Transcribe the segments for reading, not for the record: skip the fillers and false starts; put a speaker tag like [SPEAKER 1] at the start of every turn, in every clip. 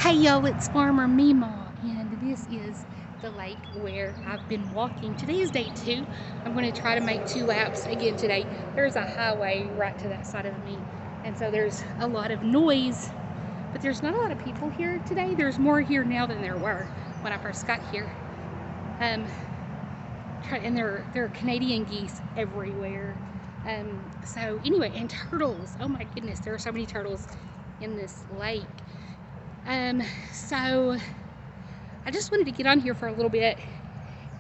[SPEAKER 1] Hey y'all, it's Farmer MeeMaw, and this is the lake where I've been walking. Today is day 2. I'm going to try to make 2 laps again today. There's a highway right to that side of me, and so there's a lot of noise, but there's not a lot of people here today. There's more here now than there were when I first got here. And there are Canadian geese everywhere. So anyway, and turtles. Oh my goodness, there are so many turtles in this lake. So I just wanted to get on here for a little bit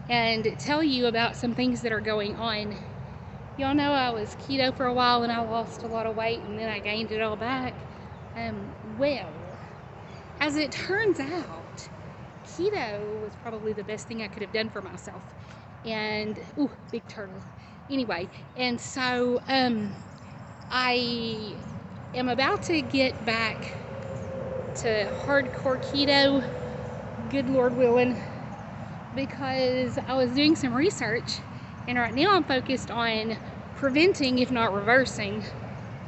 [SPEAKER 1] and tell you about some things that are going on. Y'all know I was keto for a while and I lost a lot of weight and then I gained it all back. Well, as it turns out, keto was probably the best thing I could have done for myself. And, ooh, big turtle. Anyway, and so I am about to get back to hardcore keto, good Lord willing, because I was doing some research and right now I'm focused on preventing, if not reversing,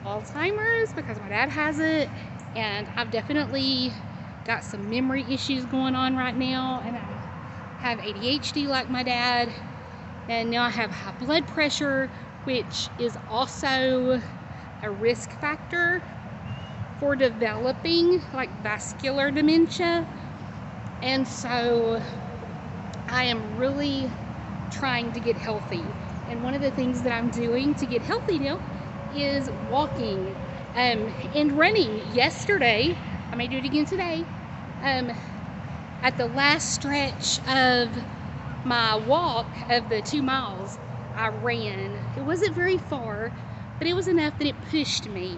[SPEAKER 1] Alzheimer's because my dad has it, and I've definitely got some memory issues going on right now, and I have ADHD like my dad, and now I have high blood pressure, which is also a risk factor for developing like vascular dementia. And so I am really trying to get healthy, and one of the things that I'm doing to get healthy now is walking and running. Yesterday, I may do it again today, at the last stretch of my walk of the 2 miles, I ran. It wasn't very far, but it was enough that it pushed me.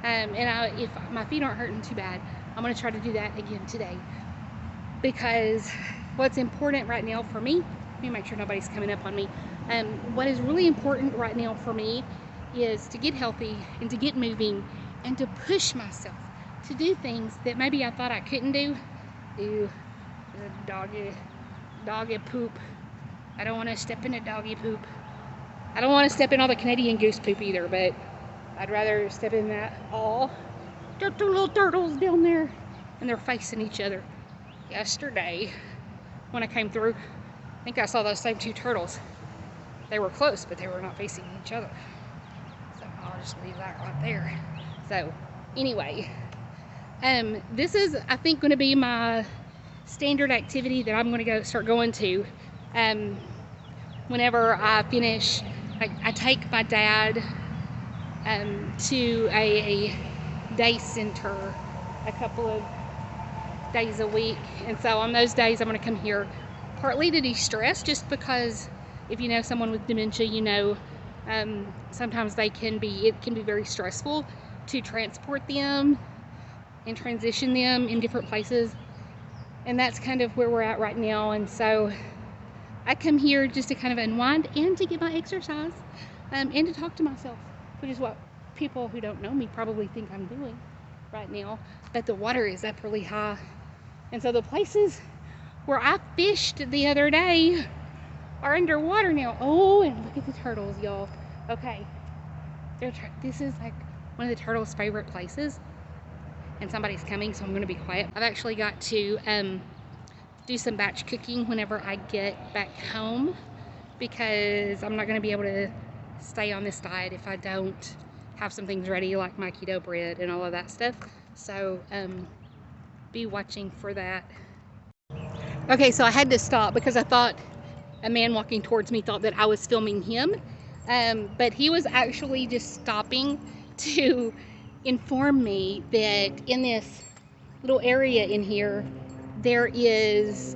[SPEAKER 1] And if my feet aren't hurting too bad, I'm going to try to do that again today. Because what's important right now for me, let me make sure nobody's coming up on me. What is really important right now for me is to get healthy and to get moving and to push myself to do things that maybe I thought I couldn't do. Doggy poop. I don't want to step in a doggy poop. I don't want to step in all the Canadian goose poop either, but I'd rather step in that all. There are little turtles down there, and they're facing each other. Yesterday, when I came through, I think I saw those same 2 turtles. They were close, but they were not facing each other. So I'll just leave that right there. So anyway, this is, I think, going to be my standard activity that I'm going to start going to. Whenever I finish, I take my dad to a day center a couple of days a week, and so on those days I'm going to come here partly to de-stress, just because if you know someone with dementia, you know sometimes it can be very stressful to transport them and transition them in different places, and that's kind of where we're at right now. And so I come here just to kind of unwind and to get my exercise, and to talk to myself, which is what people who don't know me probably think I'm doing right now. But the water is up really high, and so the places where I fished the other day are underwater now. Oh, and look at the turtles, y'all. Okay, this is like one of the turtles' favorite places, and somebody's coming, so I'm going to be quiet. I've actually got to do some batch cooking whenever I get back home, because I'm not going to be able to stay on this diet if I don't have some things ready, like my keto bread and all of that stuff. So be watching for that. Okay, so I had to stop because I thought a man walking towards me thought that I was filming him, but he was actually just stopping to inform me that in this little area in here there is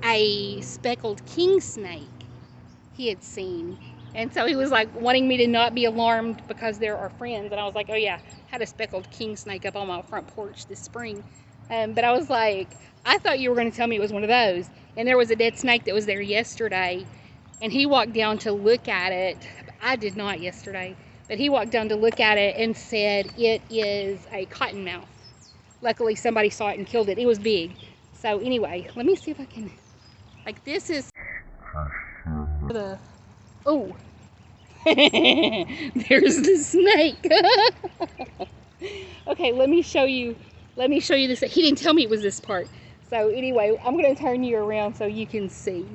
[SPEAKER 1] a speckled king snake he had seen. And so he was like wanting me to not be alarmed because they're our friends. And I was like, oh yeah, had a speckled king snake up on my front porch this spring. But I was like, I thought you were going to tell me it was one of those. And there was a dead snake that was there yesterday. And he walked down to look at it. I did not yesterday. But he walked down to look at it and said it is a cottonmouth. Luckily somebody saw it and killed it. It was big. So anyway, let me see if I can, like, this is the, oh, there's the snake. Okay, let me show you let me show you this. He didn't tell me it was this part. So anyway, I'm gonna turn you around so you can see.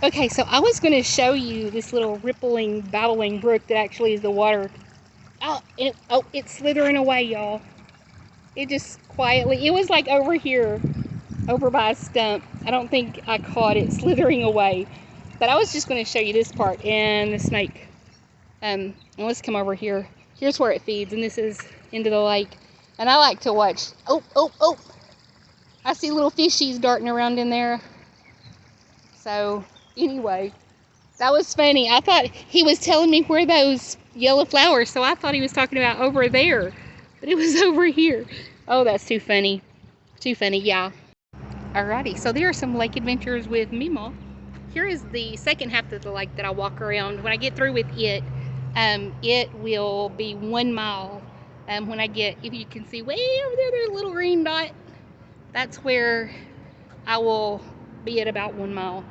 [SPEAKER 1] Okay, so I was gonna show you this little rippling, babbling brook that actually is the water. Oh, it's slithering away, y'all. It just quietly, it was like over here, over by a stump. I don't think I caught it slithering away. But I was just gonna show you this part and the snake. Let's come over here. Here's where it feeds, and this is into the lake. And I like to watch. Oh! I see little fishies darting around in there. So anyway, that was funny. I thought he was telling me where those yellow flowers, so I thought he was talking about over there, but it was over here. Oh, that's too funny. Too funny, yeah. Alrighty, so there are some lake adventures with MeeMaw. Here is the second half of the lake that I walk around. When I get through with it, it will be 1 mile. When I get, if you can see way over there, there's a little green dot. That's where I will be at about 1 mile.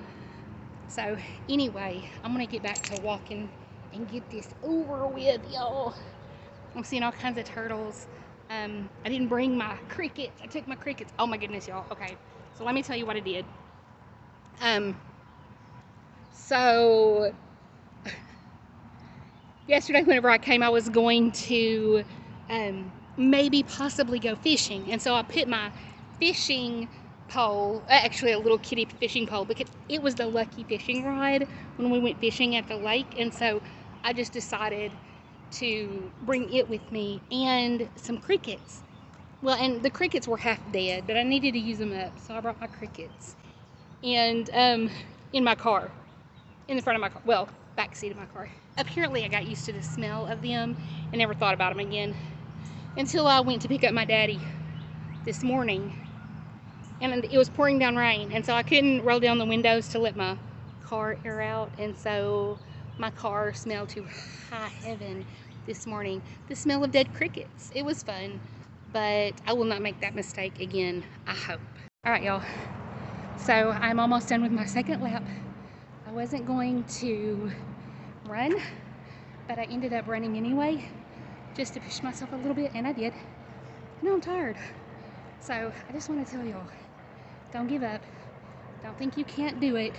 [SPEAKER 1] So anyway, I'm gonna get back to walking and get this over with, y'all. I'm seeing all kinds of turtles. I didn't bring my crickets. I took my crickets. Oh my goodness, y'all. Okay, so let me tell you what I did. So yesterday whenever I came, I was going to maybe possibly go fishing, and so I put my fishing pole, actually a little kitty fishing pole, because it was the lucky fishing rod when we went fishing at the lake, and so I just decided to bring it with me and some crickets. Well, and the crickets were half dead, but I needed to use them up, so I brought my crickets. And in my car, in the front of my car, well, back seat of my car. Apparently I got used to the smell of them and never thought about them again until I went to pick up my daddy this morning, and it was pouring down rain, and so I couldn't roll down the windows to let my car air out, and so my car smelled to high heaven this morning. The smell of dead crickets. It was fun, but I will not make that mistake again, I hope. All right, y'all. So I'm almost done with my second lap. I wasn't going to run, but I ended up running anyway, just to push myself a little bit, and I did. Now I'm tired. So I just want to tell y'all, don't give up. Don't think you can't do it.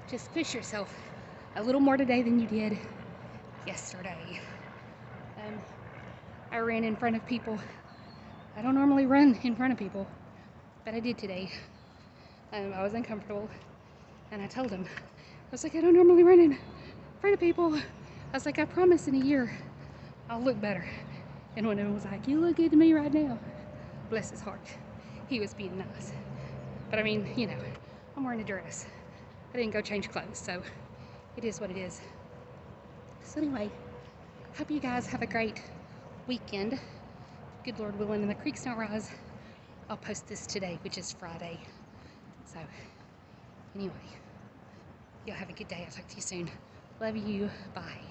[SPEAKER 1] Just push yourself a little more today than you did yesterday. I ran in front of people. I don't normally run in front of people, but I did today. I was uncomfortable, and I told him, I was like, I don't normally run in front of people. I was like, I promise in a year I'll look better. And one of them was like, you look good to me right now. Bless his heart. He was being nice. But I mean, you know, I'm wearing a dress. I didn't go change clothes, so it is what it is. So anyway, hope you guys have a great weekend. Good Lord willing, and the creeks don't rise. I'll post this today, which is Friday. So anyway, y'all have a good day. I'll talk to you soon. Love you. Bye.